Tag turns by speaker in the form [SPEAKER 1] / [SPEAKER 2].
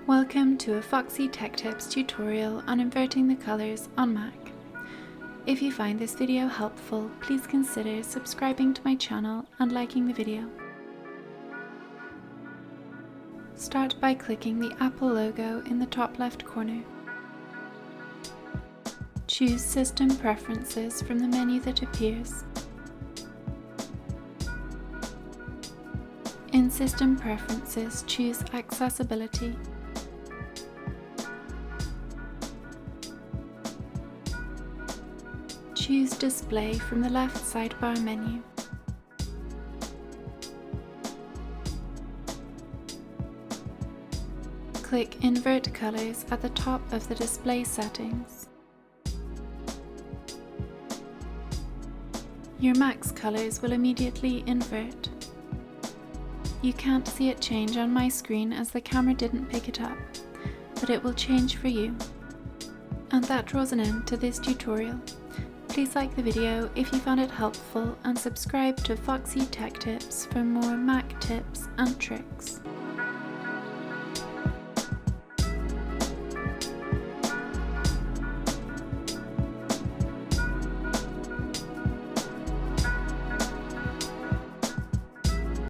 [SPEAKER 1] Welcome to a Foxy Tech Tips tutorial on inverting the colors on Mac. If you find this video helpful, please consider subscribing to my channel and liking the video. Start by clicking the Apple logo in the top left corner. Choose System Preferences from the menu that appears. In System Preferences, choose Accessibility. Choose Display from the left sidebar menu. Click Invert Colors at the top of the display settings. Your Mac's colors will immediately invert. You can't see it change on my screen as the camera didn't pick it up, but it will change for you. And that draws an end to this tutorial. Please like the video if you found it helpful and subscribe to Foxy Tech Tips for more Mac tips and tricks.